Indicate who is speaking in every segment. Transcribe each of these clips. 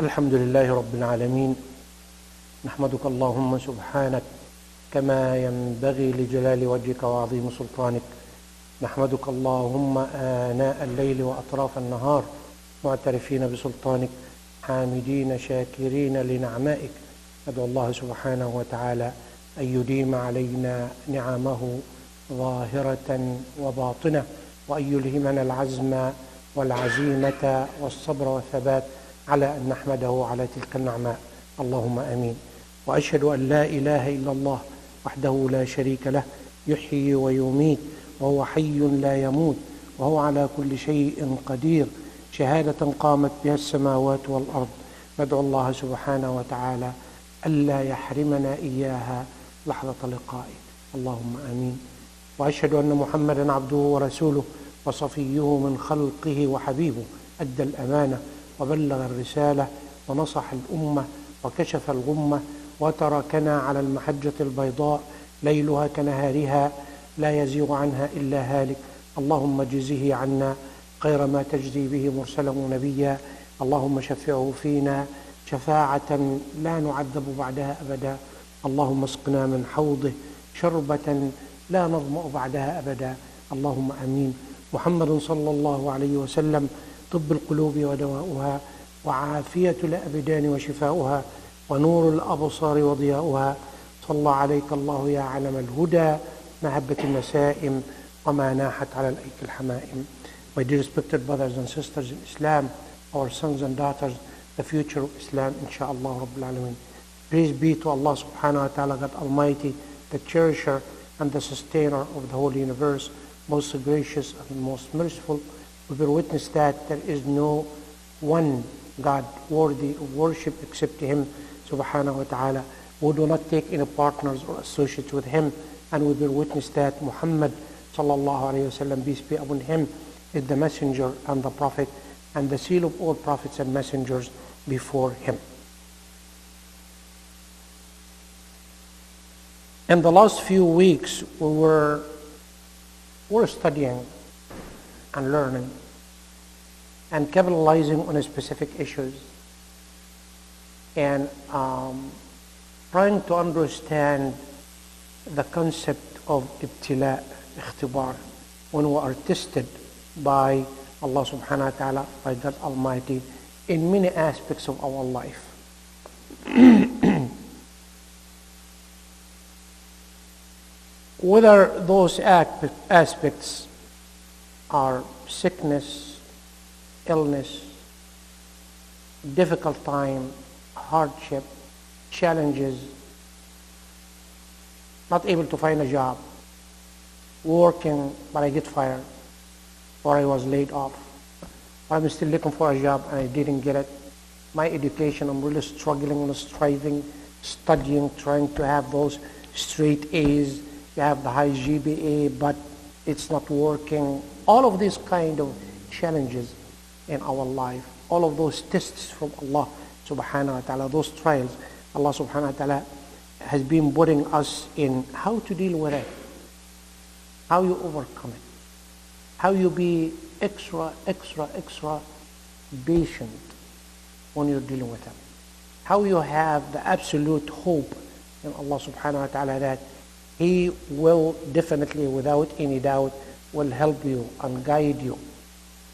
Speaker 1: الحمد لله رب العالمين. نحمدك اللهم سبحانك كما ينبغي لجلال وجهك وعظيم سلطانك. نحمدك اللهم آناء الليل وأطراف النهار معترفين بسلطانك حامدين شاكرين لنعمائك. ندعو الله سبحانه وتعالى أن يديم علينا نعمه ظاهرة وباطنة، وأن يلهمنا العزم والعزيمة والصبر والثبات على أن نحمده على تلك النعماء، اللهم آمين. وأشهد أن لا إله إلا الله وحده لا شريك له، يحيي ويميت وهو حي لا يموت، وهو على كل شيء قدير، شهادة قامت بها السماوات والأرض. ندعو الله سبحانه وتعالى ألا يحرمنا إياها لحظة لقائه، اللهم آمين. وأشهد أن محمدا عبده ورسوله وصفيه من خلقه وحبيبه، أدى الأمانة وبلغ الرسالة ونصح الأمة وكشف الغمة، وتركنا على المحجة البيضاء ليلها كنهارها لا يزيغ عنها إلا هالك. اللهم اجزه عنا خير ما تجزي به مرسلا ونبيا. اللهم شفعه فينا شفاعة لا نعذب بعدها أبدا. اللهم اسقنا من حوضه شربة لا نظمأ بعدها أبدا، اللهم آمين. محمد صلى الله عليه وسلم طب القلوب ودواؤها، وعافية الأبدان وشفاؤها، ونور الأبصار وضياؤها. صلى عليك الله يا علم الهدى، محبة النسائم وما ناحت على الأيك الحمائم. My dear respected brothers and sisters in Islam, our sons and daughters, the future of Islam, inshaAllah Rabbil Alameen. Praise be to Allah subhanahu wa ta'ala, God Almighty, the cherisher and the sustainer of the whole universe, most gracious and most merciful. We bear witness that there is no one God worthy of worship except Him subhanahu wa ta'ala. We do not take any partners or associates with Him, and we bear witness that Muhammad sallallahu alayhi wa sallam, peace be upon him, is the messenger and the prophet and the seal of all prophets and messengers before him. In the last few weeks, we were studying and learning and capitalizing on specific issues and trying to understand the concept of ibtila, ikhtibar, when we are tested by Allah subhanahu wa ta'ala, by God Almighty, in many aspects of our life. Whether those aspects are sickness, illness, difficult time, hardship, challenges, not able to find a job, working but I get fired, or I was laid off, or I'm still looking for a job and I didn't get it. My education, I'm really struggling and striving, studying, trying to have those straight A's. You have the high GPA, but it's not working. All of these kind of challenges in our life, all of those tests from Allah subhanahu wa ta'ala, those trials, Allah subhanahu wa ta'ala has been putting us in how to deal with it, how you overcome it, how you be extra patient when you're dealing with it, how you have the absolute hope in Allah subhanahu wa ta'ala that He will definitely, without any doubt, will help you and guide you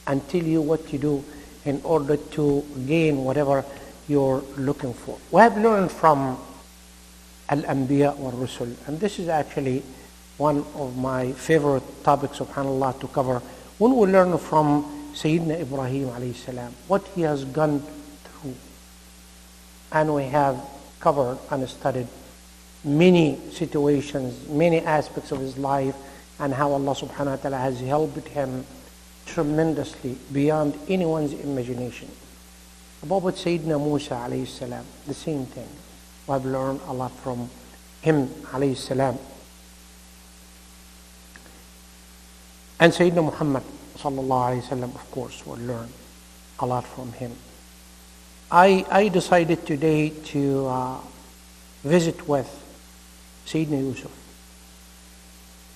Speaker 1: and tell you what to do in order to gain whatever you're looking for. We have learned from Al-Anbiya wa Rusul, and this is actually one of my favorite topics, subhanAllah, to cover. When we learn from Sayyidina Ibrahim alayhi salam, what he has gone through, and we have covered and studied many situations, many aspects of his life, and how Allah subhanahu wa ta'ala has helped him tremendously beyond anyone's imagination. About Sayyidina Musa alayhi salam, the same thing. We have learned a lot from him alayhi salam. And Sayyidina Muhammad sallallahu alayhi wasallam, of course, will learn a lot from him. I decided today to visit with Sayyidina Yusuf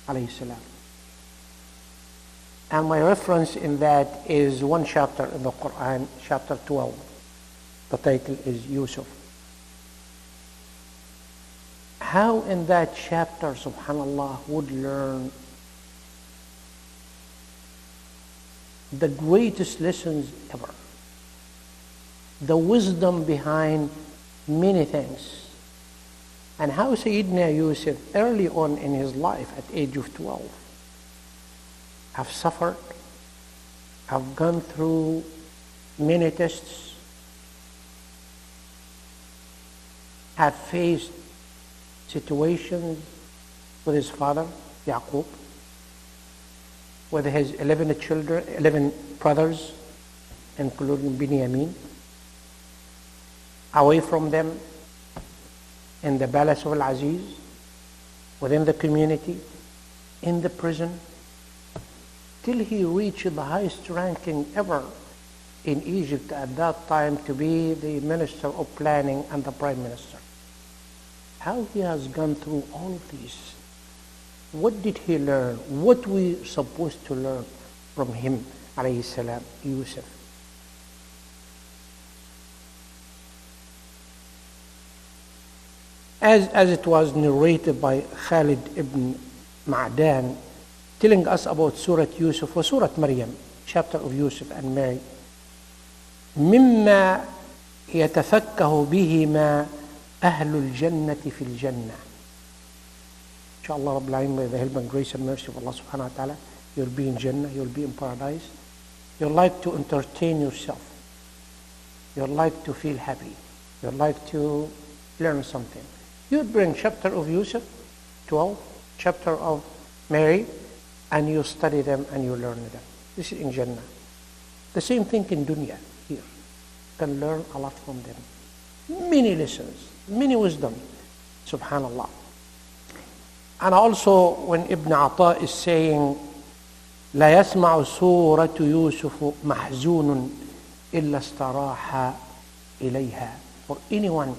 Speaker 1: alayhi salam. And my reference in that is one chapter in the Quran, chapter 12. The title is Yusuf. How in that chapter, subhanallah, would learn the greatest lessons ever. The wisdom behind many things. And how Sayyidina Yusuf, early on in his life, at age of 12, have suffered, have gone through many tests, have faced situations with his father, Yaqub, with his 11 children, 11 brothers, including Binyamin, away from them, in the palace of Al-Aziz, within the community, in the prison, till he reached the highest ranking ever in Egypt at that time, to be the Minister of Planning and the Prime Minister. How he has gone through all of these. What did he learn? What we supposed to learn from him, alayhi salam, Yusuf? As it was narrated by Khalid ibn Ma'dan, telling us about Surah Yusuf or Surah Maryam, chapter of Yusuf and Mary. مما يتفكه بهما أهل الجنة في الجنة. Inshallah Rabbil Alamin, by the help and grace and mercy of Allah subhanahu wa ta'ala, you'll be in Jannah, you'll be in paradise. You'll like to entertain yourself. You'll like to feel happy. You'll like to learn something. You bring chapter of Yusuf, 12, chapter of Mary, and you study them and you learn them. This is in Jannah. The same thing in dunya here. You can learn a lot from them. Many lessons, many wisdom. Subhanallah. And also when Ibn Ata is saying, لا يسمع سورة يوسف محزون إلا استراح إليها. For anyone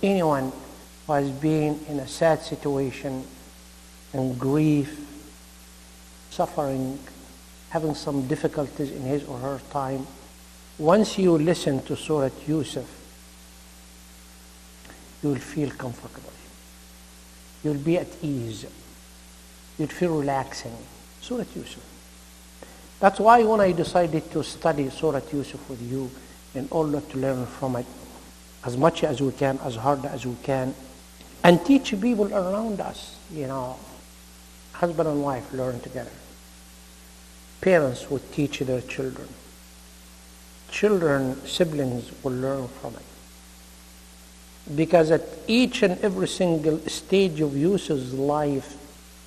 Speaker 1: who has been in a sad situation and grief, suffering, having some difficulties in his or her time, once you listen to Surah Yusuf, you will feel comfortable. You'll be at ease. You'll feel relaxing. Surah Yusuf. That's why when I decided to study Surah Yusuf with you in order to learn from it as much as we can, as hard as we can, and teach people around us, husband and wife learn together. Parents would teach their children. Children, siblings will learn from it. Because at each and every single stage of Yusuf's life,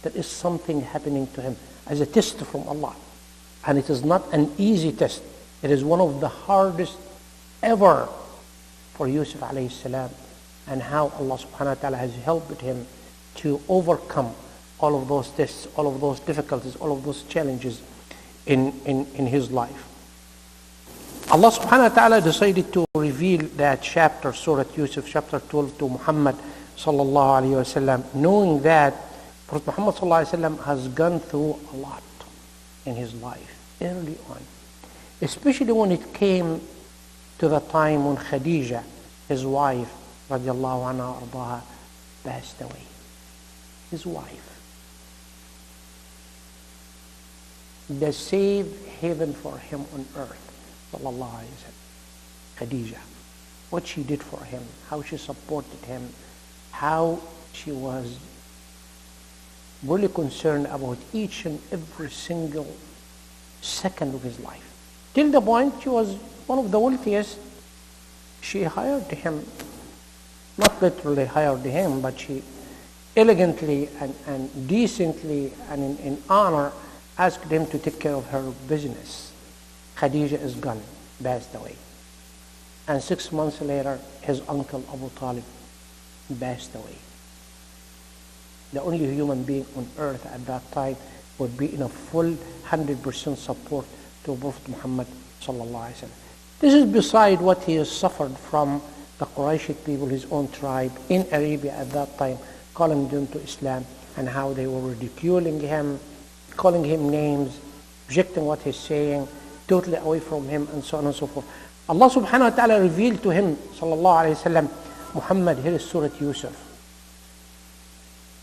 Speaker 1: there is something happening to him as a test from Allah. And it is not an easy test. It is one of the hardest ever for Yusuf alayhi salam, and how Allah subhanahu wa ta'ala has helped him to overcome all of those tests, all of those difficulties, all of those challenges in his life. Allah subhanahu wa ta'ala decided to reveal that chapter, Surah Yusuf, chapter 12, to Muhammad sallallahu alayhi wa sallam, knowing that Prophet Muhammad sallallahu alayhi wa sallam has gone through a lot in his life, early on. Especially when it came to the time when Khadija, his wife, radiallahu anha ardaha, passed away. His wife. The safe haven for him on earth. Sallallahu alayhi wa sallam. Khadija. What she did for him, how she supported him, how she was really concerned about each and every single second of his life. Till the point she was one of the wealthiest. She hired him, not literally hired him, but she elegantly and decently and in honor asked him to take care of her business. Khadija is gone, passed away. And 6 months later, his uncle Abu Talib passed away. The only human being on earth at that time would be in a full 100% support to Prophet Muhammad sallallahu alaihi wasallam. This is beside what he has suffered from the Quraysh people, his own tribe in Arabia at that time, calling them to Islam, and how they were ridiculing him, calling him names, rejecting what he's saying, totally away from him, and so on and so forth. Allah subhanahu wa ta'ala revealed to him, sallallahu alayhi wa sallam, Muhammad, here is Surah Yusuf.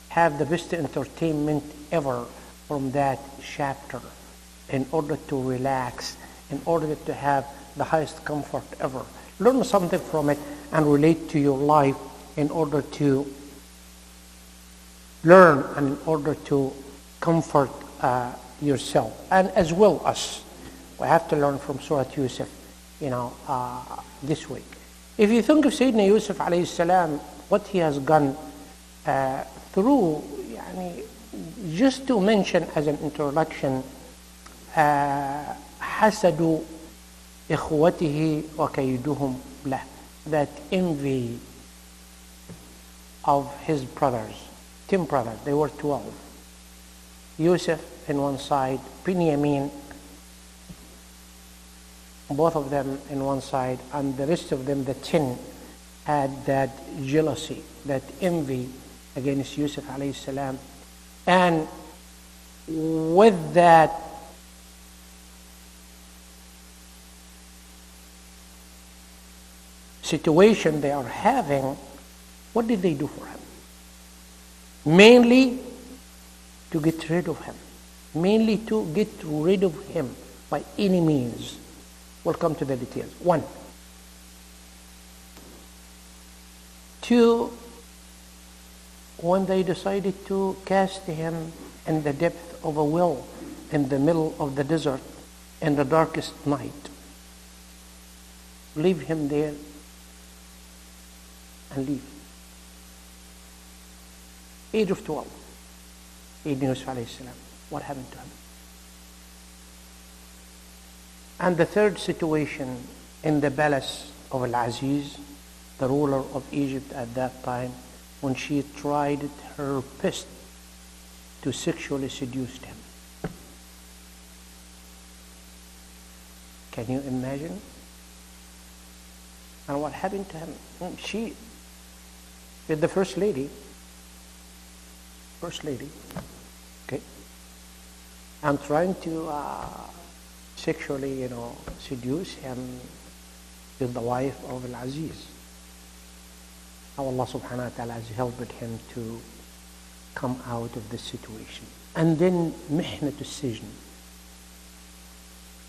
Speaker 1: Have the best entertainment ever from that chapter in order to relax, in order to have the highest comfort ever. Learn something from it and relate to your life in order to learn and in order to comfort yourself. And as well us, we have to learn from Surah Yusuf, this week. If you think of Sayyidina Yusuf alayhi salam, what he has gone through, just to mention as an introduction, حسد إخوته وكيدهم له, that envy of his brothers, 10 brothers, they were 12. Yusuf in one side, Binyamin, both of them in one side, and the rest of them, the 10, had that jealousy, that envy against Yusuf alayhi salam. And with that situation they are having, what did they do for him? Mainly to get rid of him. Mainly to get rid of him by any means. We'll come to the details. 1. 2, when they decided to cast him in the depth of a well in the middle of the desert in the darkest night, leave him there and leave. Age of 12, Yusuf alayhi salam. What happened to him? And the third situation, in the palace of Al-Aziz, the ruler of Egypt at that time, when she tried her best to sexually seduce him. Can you imagine? And what happened to him? She is the first lady, okay, and trying to sexually, seduce him with the wife of Al-Aziz. How Allah subhanahu wa ta'ala has helped him to come out of this situation. And then Mihnat al-Sijn,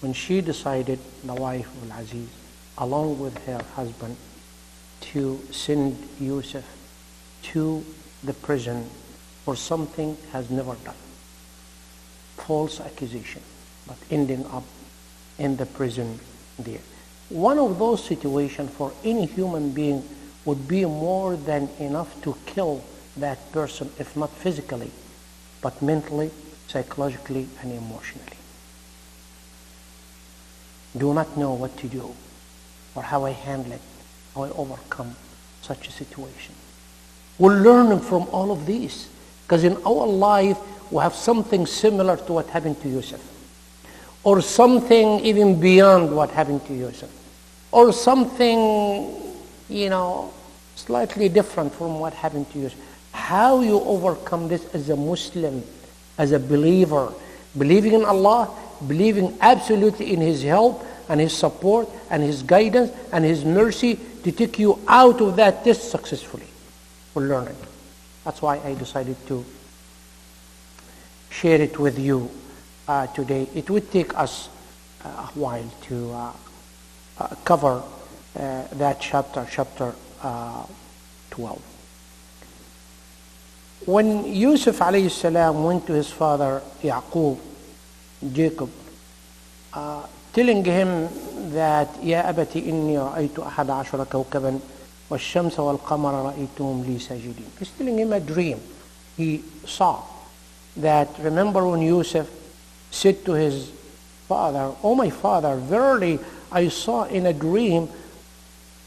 Speaker 1: when she decided, the wife of Al-Aziz, along with her husband, to send Yusuf to the prison for something has never done. False accusation, but ending up in the prison there. One of those situations for any human being would be more than enough to kill that person, if not physically, but mentally, psychologically, and emotionally. Do not know what to do, or how I handle it, how I overcome such a situation. We're learning from all of these, because in our life, we have something similar to what happened to Yusuf, or something even beyond what happened to Yusuf, or something, slightly different from what happened to Yusuf. How you overcome this as a Muslim, as a believer, believing in Allah, believing absolutely in His help and His support and His guidance and His mercy to take you out of that test successfully. We're learning. That's why I decided to share it with you today. It would take us a while to cover that chapter 12. When Yusuf alayhi salam went to his father Yaqub, Jacob, telling him that يا أبت إني رأيت أحد عشر كوكبا والشمس والقمر رأيتهم لي ساجدين. He's telling him a dream. He saw that, remember when Yusuf said to his father, "Oh my father, verily I saw in a dream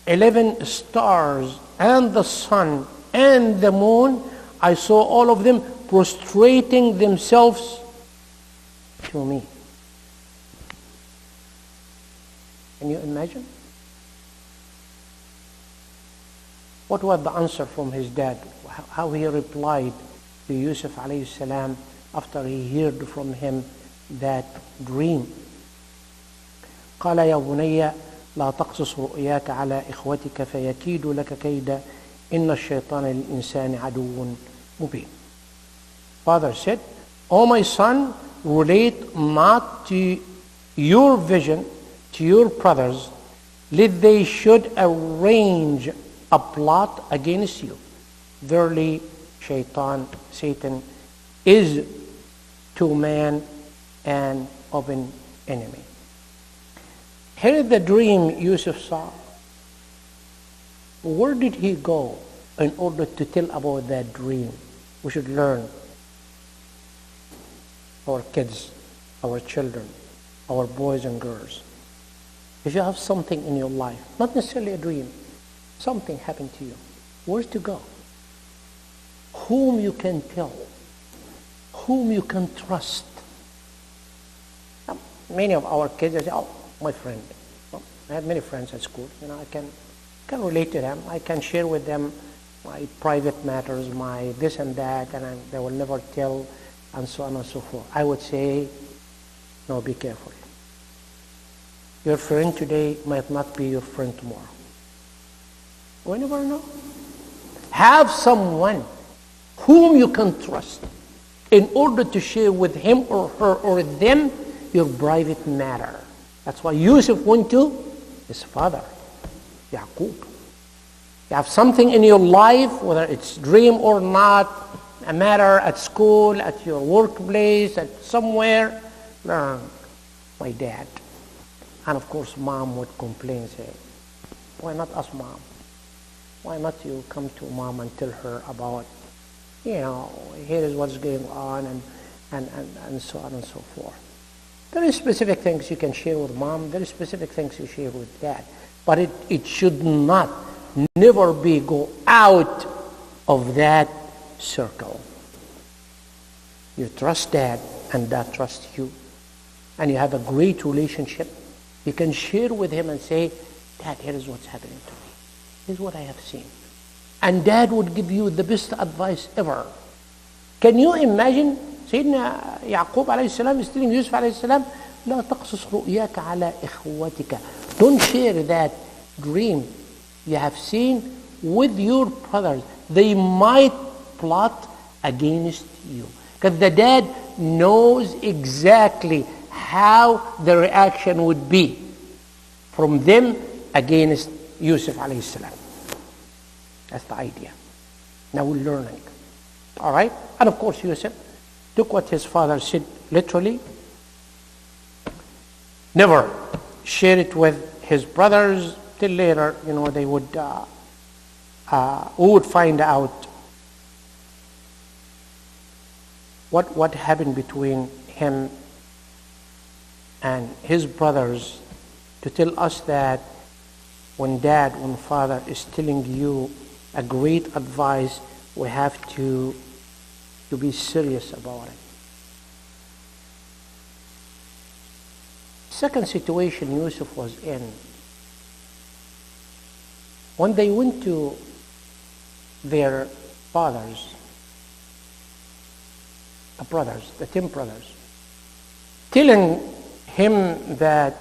Speaker 1: 11 stars and the sun and the moon. I saw all of them prostrating themselves to me." Can you imagine? What was the answer from his dad? How he replied to Yusuf alayhi salam after he heard from him that dream. قال يا بني لا تقصص رؤياك على إخوتك فيكيد لك كيدا إن الشيطان للإنسان عدو مبين. Father said, O my son, relate not to your vision to your brothers, lest they should arrange a plot against you. Verily, Satan, is to man an open enemy. Here is the dream Yusuf saw. Where did he go in order to tell about that dream? We should learn. Our kids, our children, our boys and girls. If you have something in your life, not necessarily a dream, something happened to you, where to go? Whom you can tell? Whom you can trust? Many of our kids say, oh, my friend. Well, I had many friends at school. I can relate to them. I can share with them my private matters, my this and that, and they will never tell, and so on and so forth. I would say, no, be careful. Your friend today might not be your friend tomorrow. We never know. Have someone whom you can trust in order to share with him or her or them your private matter. That's why Yusuf went to his father, Yaqub. You have something in your life, whether it's dream or not, a matter at school, at your workplace, at somewhere, learn. My dad. And of course, mom would complain, say, why not us, mom? Why not you come to mom and tell her about, here is what's going on, and so on and so forth. There are specific things you can share with mom. There are specific things you share with dad. But it should not, never be go out of that circle. You trust dad, and dad trusts you. And you have a great relationship. You can share with him and say, Dad, here is what's happening to me. Here's what I have seen. And dad would give you the best advice ever. Can you imagine Sayyidina Yaqub alayhi salam is telling Yusuf alayhi salam, لا تقصص رؤياك على إخوتك. Don't share that dream you have seen with your brothers. They might plot against you. Because the dad knows exactly how the reaction would be from them against Yusuf alayhi salam. That's the idea. Now we're learning. All right? And of course Yusuf took what his father said literally. Never share it with his brothers till later, they would, who would find out what happened between him and his brothers, to tell us that when father is telling you a great advice, we have to be serious about it. Second situation Yusuf was in, when they went to their fathers, the 10 brothers, telling him that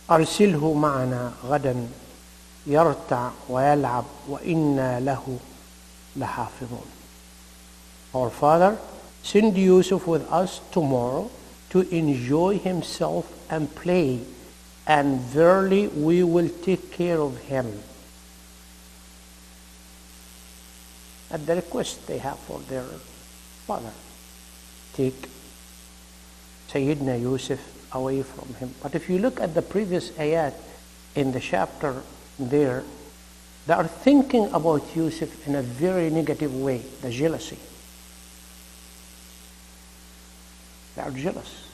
Speaker 1: أرسله معنا غدا يرتع ويلعب وإنا له لحافظون. Our father, send Yusuf with us tomorrow to enjoy himself and play, and verily we will take care of him. At the request they have for their father, take Sayyidina Yusuf away from him. But if you look at the previous ayat in the chapter there, they are thinking about Yusuf in a very negative way, the jealousy. They are jealous.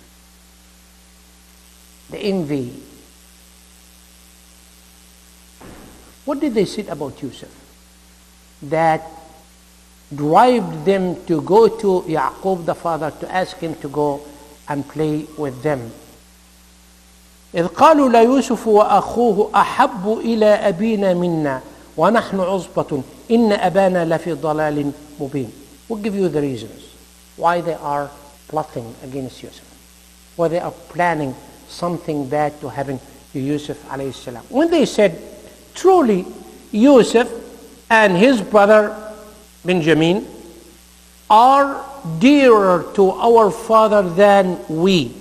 Speaker 1: The envy. What did they say about Yusuf? That drove them to go to Yaqub the father to ask him to go and play with them. إذ قالوا ليوسف وأخوه أحب إلى أبينا منا ونحن عصبة إن أبانا لفي ضلال مبين. We'll give you the reasons why they are plotting against Yusuf, why they are planning something bad to happen to Yusuf alayhi salam. When they said, truly Yusuf and his brother Benjamin are dearer to our father than we,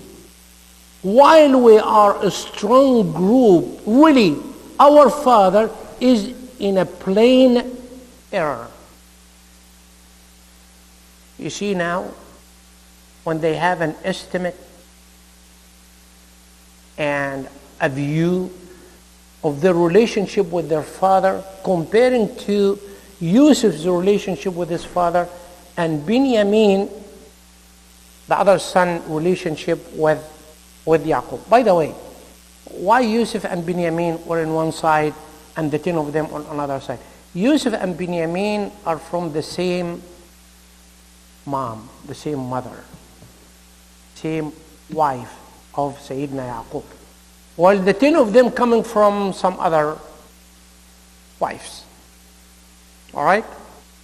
Speaker 1: while we are a strong group, really our father is in a plain error. You see now, when they have an estimate and a view of their relationship with their father, comparing to Yusuf's relationship with his father and Binyamin, the other son, relationship with Yaqub. By the way, why Yusuf and Binyamin were on one side and the 10 of them on another side? Yusuf and Binyamin are from the same mom, the same mother, same wife of Sayyidina Yaqub, while the 10 of them coming from some other wives. All right?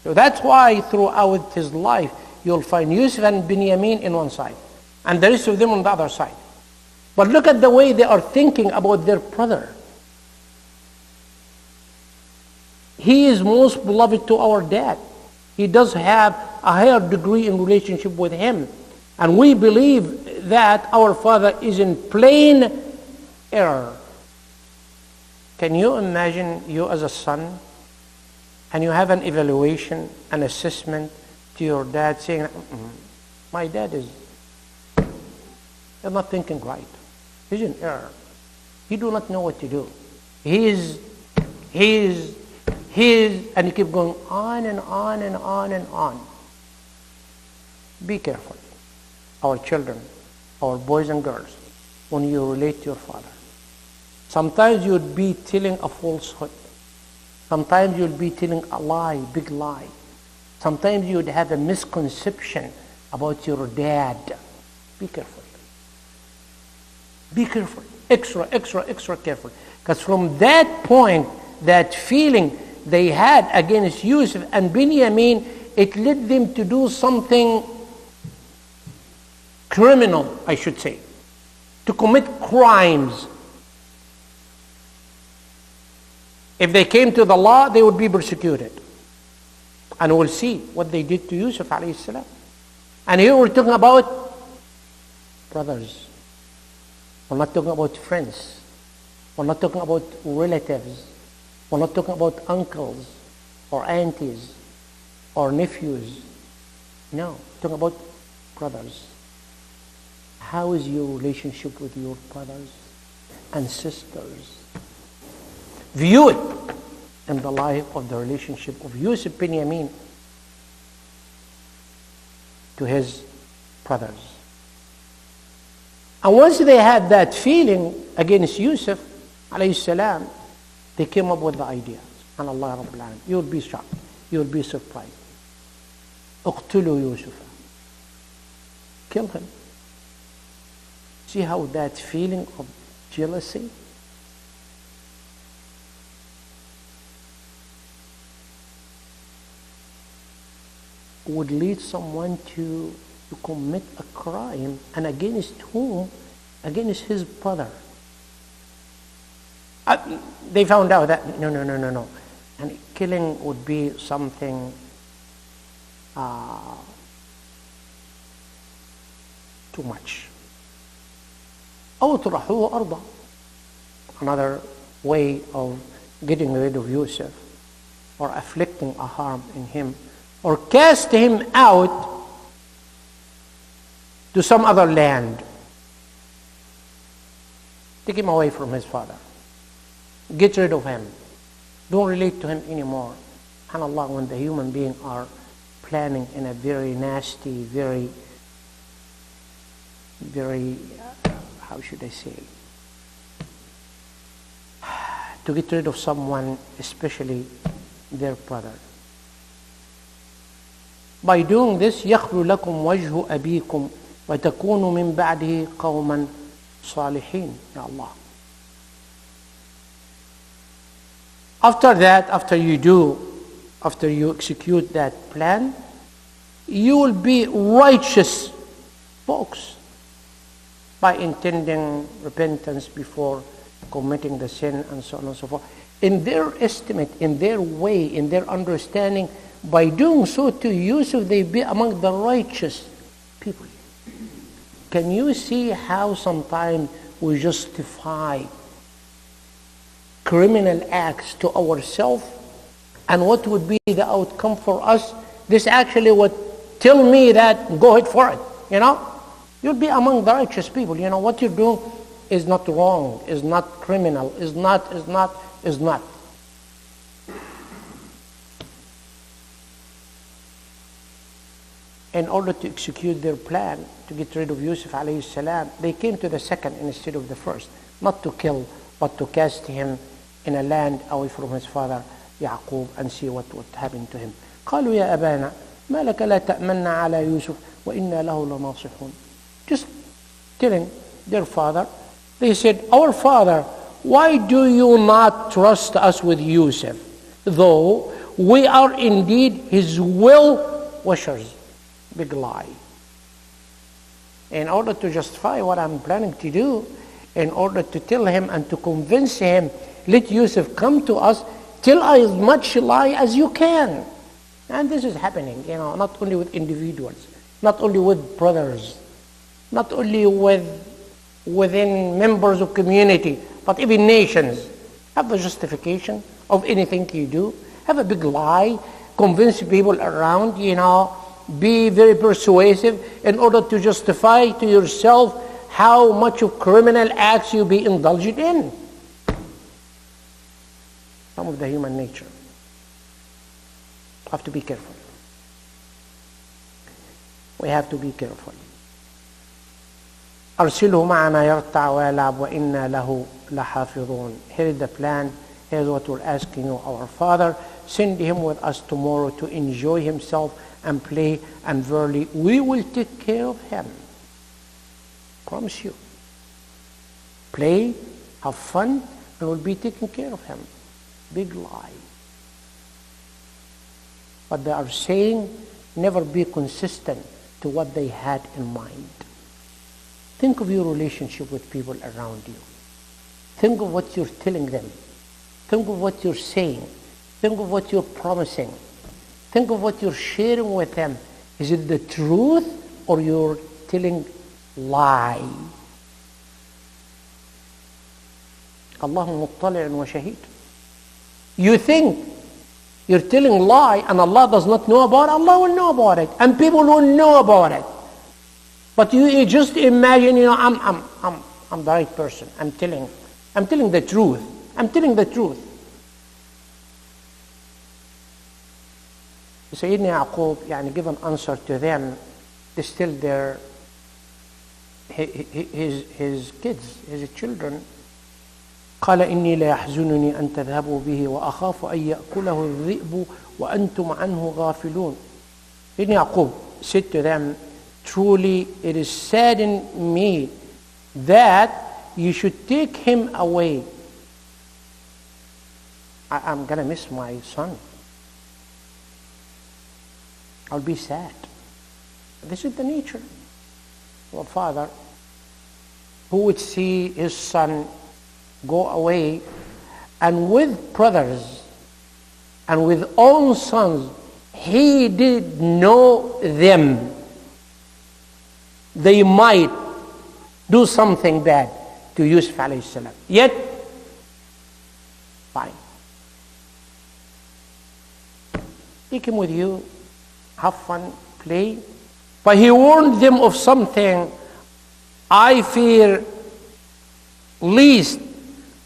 Speaker 1: So that's why throughout his life you'll find Yusuf and Binyamin in one side and the rest of them on the other side. But look at the way they are thinking about their brother. He is most beloved to our dad. He does have a higher degree in relationship with him. And we believe that our father is in plain error. Can you imagine you as a son and you have an evaluation, an assessment to your dad saying, my dad is not thinking right. He's in error. He do not know what to do. He is, and you keep going on and on and on and on. Be careful, our children, our boys and girls, when you relate to your father. Sometimes you'll be telling a falsehood. Sometimes you'll be telling a lie, big lie. Sometimes you'd have a misconception about your dad. Be careful. Be careful. Extra careful. Because from that point, that feeling they had against Yusuf and Binyamin, it led them to do something criminal, I should say, to commit crimes. If they came to the law, they would be persecuted. And we'll see what they did to Yusuf alayhi salam. And here we're talking about brothers. We're not talking about friends. We're not talking about relatives. We're not talking about uncles or aunties or nephews. No, we're talking about brothers. How is your relationship with your brothers and sisters? View it in the light of the relationship of Yusuf bin Yamin to his brothers. And once they had that feeling against Yusuf alayhi salam, they came up with the idea. SubhanAllah Rabbil Alamin. You will be shocked. You will be surprised. اقتلوا يوسف. Kill him. See how that feeling of jealousy would lead someone to commit a crime, and against whom? Against his brother. They found out that no. And killing would be something too much. أو طرحوه أرضا. Another way of getting rid of Yusuf or afflicting a harm in him, or cast him out to some other land. Take him away from his father. Get rid of him. Don't relate to him anymore. SubhanAllah, when the human beings are planning in a very nasty, very, how should I say, to get rid of someone, especially their brother. By doing this, يَخْلُ لَكُمْ وَجْهُ أَبِيكُمْ وَتَكُونُوا مِنْ بَعْدِهِ قَوْمًا Salihin, Ya Allah. After that, after you execute that plan, you will be righteous folks by intending repentance before committing the sin and so on and so forth. In their estimate, in their way, in their understanding, by doing so to Yusuf, they be among the righteous people. Can you see how sometimes we justify criminal acts to ourselves, and what would be the outcome for us? This actually would tell me that go ahead for it, You'll be among the righteous people. What you do is not wrong, is not criminal, is not. In order to execute their plan to get rid of Yusuf alayhi salam, they came to the second instead of the first. Not to kill, but to cast him in a land away from his father Yaqub and see what would happen to him. قالوا يا أبانا ما لك لا تأمنا على يوسف وإنا له لناصحون. Just telling their father, they said, our father, why do you not trust us with Yusuf, though we are indeed his well-wishers? Big lie. In order to justify what I'm planning to do, in order to tell him and to convince him, let Yusuf come to us, tell as much lie as you can. And this is happening, not only with individuals, not only with brothers, not only within members of community, but even nations. Have the justification of anything you do. Have a big lie. Convince people around, be very persuasive in order to justify to yourself how much of criminal acts you be indulged in. Some of the human nature. Have to be careful. We have to be careful. أرسله معنا يرتع ويلعب وإنا له لحافظون. Here is the plan. Here's what we're asking you, our Father. Send him with us tomorrow to enjoy himself and play, and verily we will take care of him. Promise you. Play, have fun, and we'll be taking care of him. Big lie. But they are saying, never be consistent to what they had in mind. Think of your relationship with people around you. Think of what you're telling them. Think of what you're saying. Think of what you're promising. Think of what you're sharing with them. Is it the truth or you're telling lie? Allah muttali'un wa shahid. You think you're telling lie and Allah does not know about it? Allah will know about it. And people will know about it. But you just imagine, I'm the right person. I'm telling the truth. I'm telling the truth. Sayyidina Yaqub give an answer to them. They still his kids, his children. قال إني لا يحزنني أن تذهبوا به وأخاف أن يأكله الذئب وأنتم عنه غافلون. Sayyidina Yaqub said to them, truly it is saddened me that you should take him away. I'm going to miss my son. I'll be sad. This is the nature of a father who would see his son go away, and with brothers and with own sons, he did know them. They might do something bad to Yusuf alayhi salam. Yet, fine. Take him with you, have fun, play. But he warned them of something. I fear least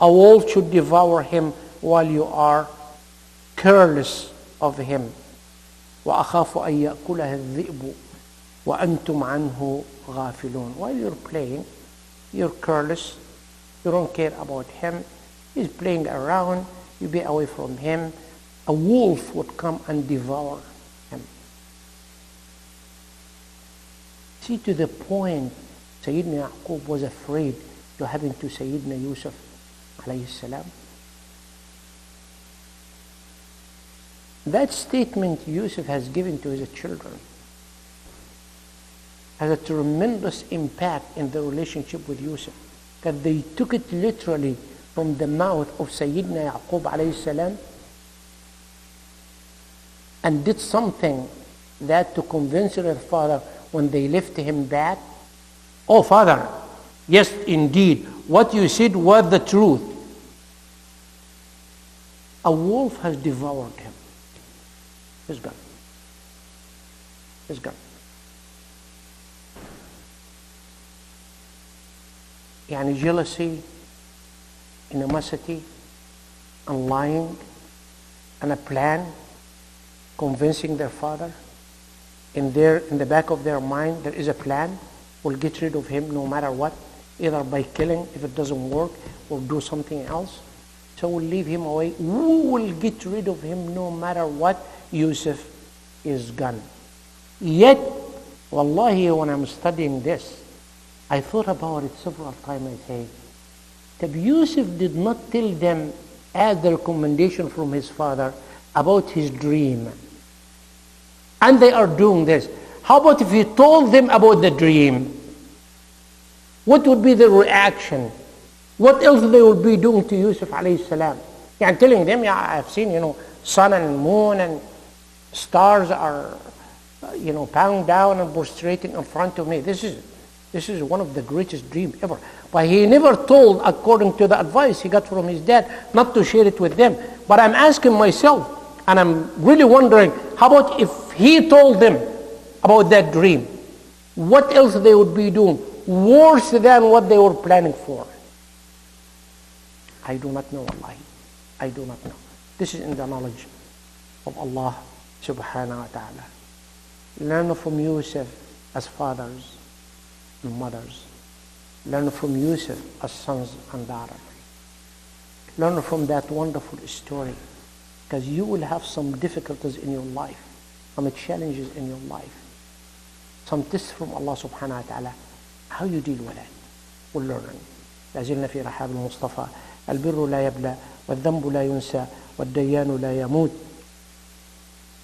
Speaker 1: a wolf should devour him while you are careless of him. وَأَخَافُ أَن يَأْكُلَهَا الذِّئْبُ وَأَنْتُمْ عَنْهُ غَافِلُونَ. While you're playing, you're careless, you don't care about him, he's playing around, you be away from him, a wolf would come and devour him. See, to the point Sayyidina Yaqub was afraid to happen to Sayyidina Yusuf alayhi salam? That statement Yusuf has given to his children has a tremendous impact in the relationship with Yusuf, because they took it literally from the mouth of Sayyidina Yaqub alayhi salam and did something that to convince their father when they left him back. Oh, father, yes, indeed, what you said was the truth. A wolf has devoured him. He's gone. He's gone. Yani jealousy, animosity, and lying, and a plan, convincing their father. In the back of their mind, there is a plan. We'll get rid of him no matter what, either by killing, if it doesn't work, or do something else. So we'll leave him away. We will get rid of him no matter what. Yusuf is gone. Yet, wallahi, when I'm studying this, I thought about it several times. I say, that Yusuf did not tell them as the recommendation from his father about his dream. And they are doing this. How about if he told them about the dream? What would be the reaction? What else they would be doing to Yusuf alayhi salam? And telling them, yeah, I've seen, sun and moon and stars are, bowing down and prostrating in front of me. This is one of the greatest dreams ever. But he never told, according to the advice he got from his dad, not to share it with them. But I'm asking myself, and I'm really wondering, how about if he told them about that dream? What else they would be doing worse than what they were planning for? I do not know, wallahi. I do not know. This is in the knowledge of Allah subhanahu wa ta'ala. Learn from Yusuf as fathers and mothers. Learn from Yusuf as sons and daughters. Learn from that wonderful story, because you will have some difficulties in your life, some challenges in your life, some tests from Allah subhanahu wa ta'ala. How you deal with it, we'll learn. لازلنا في رحاب المصطفى. البر لا يبلى والذنب لا ينسى والديان لا يموت.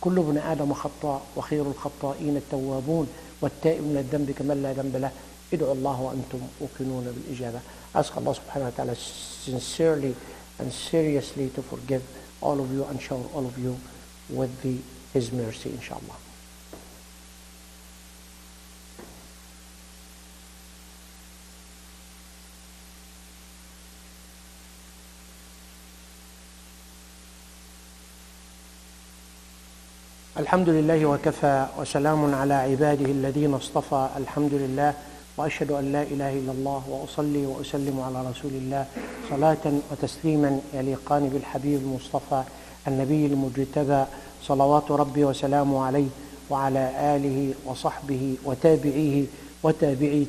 Speaker 1: كل ابن آدم خطاء وخير الخطائين التوابون والتائب من الذنب كمن لا ذنب له. ادعوا الله وأنتم موقنون بالإجابة. Ask Allah subhanahu wa ta'ala sincerely and seriously to forgive all of you and shower all of you with His mercy, inshallah. الحمد لله وكفى وسلام على عباده الذين اصطفى. الحمد لله وأشهد أن لا إله إلا الله وأصلي وأسلم على رسول الله صلاة وتسليما يليقان بالحبيب المصطفى النبي المجتبى صلوات ربي وسلامه عليه وعلى آله وصحبه وتابعيه وتابعي